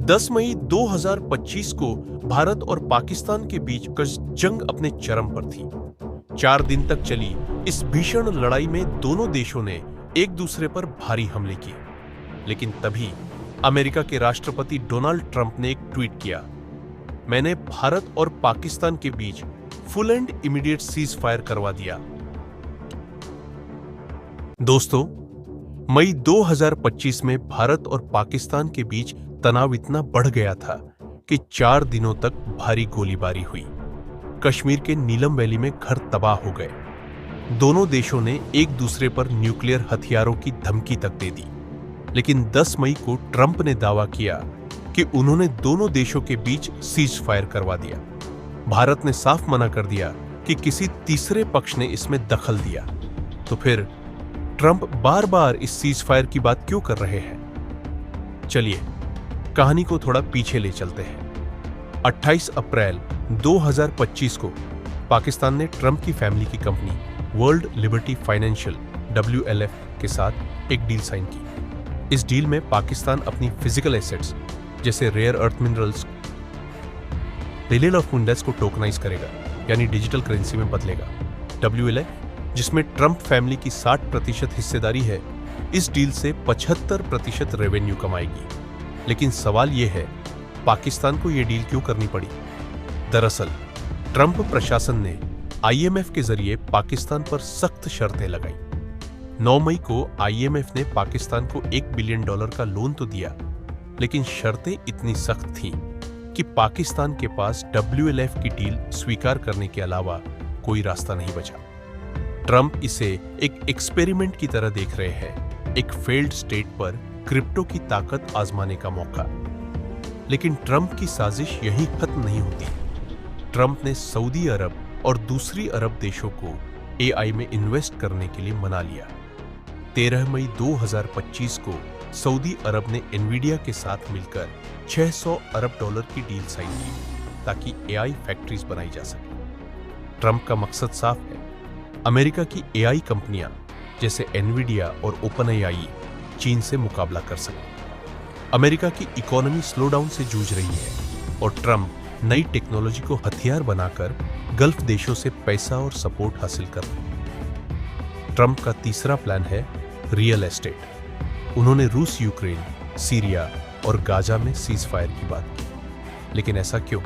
10 मई 2025 को भारत और पाकिस्तान के बीच जंग अपने चरम पर थी। 4 दिन तक चली इस भीषण लड़ाई में दोनों देशों ने एक दूसरे पर भारी हमले किए। लेकिन तभी अमेरिका के राष्ट्रपति डोनाल्ड ट्रंप ने एक ट्वीट किया, मैंने भारत और पाकिस्तान के बीच full and immediate cease fire करवा दिया। दोस्तों, मई 2025 में भारत और पाकिस्तान के बीच तनाव इतना बढ़ गया था कि 4 दिनों तक भारी गोलीबारी हुई। कश्मीर के नीलम वैली में घर तबाह हो गए। दोनों देशों ने एक दूसरे पर न्यूक्लियर हथियारों की धमकी तक दे दी। लेकिन 10 मई को ट्रंप ने दावा किया कि उन्होंने दोनों देशों के बीच सीज फायर करवा दिया। भारत ने साफ मना कर दिया कि किसी तीसरे पक्ष ने इसमें दखल दिया। तो फिर ट्रंप बार बार इस सीज फायर की बात क्यों कर रहे हैं? चलिए कहानी को थोड़ा पीछे ले चलते हैं। 28 अप्रैल 2025 को पाकिस्तान ने ट्रंप की फैमिली की company world liberty financial WLF के साथ एक डील साइन की। इस डील में पाकिस्तान अपनी फिजिकल एसेट्स जैसे rare earth minerals, real of index को टोकनाइज करेगा, यानी डिजिटल करेंसी में बदलेगा। WLF, जिसमें ट्रंप फैमिली की 60% हिस्सेदारी है, इस डील से 75% रेवेन्यू कमाएगी। लेकिन सवाल यह है, पाकिस्तान को यह डील क्यों करनी पड़ी? दरअसल ट्रंप प्रशासन ने IMF के जरिए पाकिस्तान पर सख्त शर्तें लगाई। 9 मई को IMF ने पाकिस्तान को $1 बिलियन का लोन तो दिया, लेकिन शर्तें इतनी सख्त थीं कि पाकिस्तान के पास WLF की डील स्वीकार करने के अलावा कोई रास्ता नहीं बचा। ट्रंप इसे एक एक्सपेरिमेंट की तरह देख रहे हैं, एक फेल्ड स्टेट पर क्रिप्टो की ताकत आजमाने का मौका। लेकिन ट्रंप की साजिश यहीं खत्म नहीं होती। ट्रंप ने सऊदी अरब और दूसरी अरब देशों को AI में इन्वेस्ट करने के लिए मना लिया। 13 मई 2025 को सऊदी अरब ने एनवीडिया के साथ मिलकर $600 अरब की डील साइन की ताकि AI फैक्ट्रीज बनाई जा सके। ट्रंप का मकसद साफ है, अमेरिका की AI कंपनियां जैसे एनवीडिया और OpenAI चीन से मुकाबला कर सके। अमेरिका की इकोनॉमी स्लो डाउन से जूझ रही है और ट्रंप नई टेक्नोलॉजी को हथियार बनाकर गल्फ देशों से पैसा और सपोर्ट हासिल कर रहे हैं। ट्रंप का तीसरा प्लान है रियल एस्टेट। उन्होंने रूस, यूक्रेन, सीरिया और गाजा में सीज फायर की बात की। लेकिन ऐसा क्यों?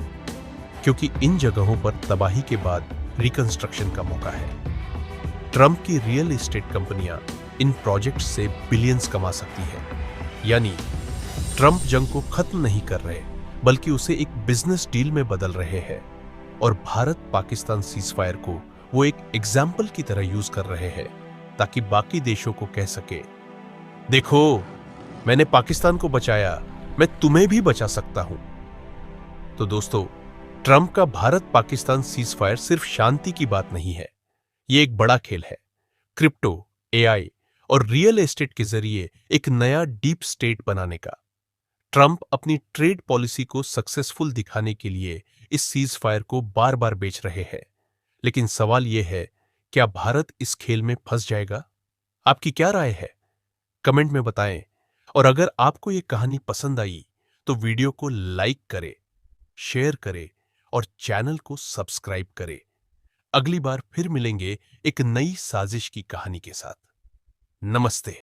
क्योंकि इन जगहों पर तबाही के बाद रिकंस्ट्रक्शन का मौका है। ट्रंप की रियल एस्टेट कंपनियां इन प्रोजेक्ट्स से बिलियंस कमा सकती है। यानी ट्रंप जंग को खत्म नहीं कर रहे, बल्कि उसे एक बिजनेस डील में बदल रहे हैं। और भारत पाकिस्तान सीज फायर को वो एक एग्जाम्पल की तरह यूज कर रहे हैं ताकि बाकी देशों को कह सके, देखो मैंने पाकिस्तान को बचाया, मैं तुम्हें भी बचा सकता हूं। तो दोस्तों, ट्रंप का भारत पाकिस्तान सीज फायर सिर्फ शांति की बात नहीं है, ये एक बड़ा खेल है। क्रिप्टो, AI और रियल एस्टेट के जरिए एक नया डीप स्टेट बनाने का। ट्रंप अपनी ट्रेड पॉलिसी को सक्सेसफुल दिखाने के लिए इस सीज फायर को बार बार बेच रहे हैं। लेकिन सवाल यह है, क्या भारत इस खेल में फंस जाएगा? आपकी क्या राय है? कमेंट में बताएं। और अगर आपको यह कहानी पसंद आई तो वीडियो को लाइक करें, शेयर करें और चैनल को सब्सक्राइब करें। अगली बार फिर मिलेंगे एक नई साजिश की कहानी के साथ। नमस्ते।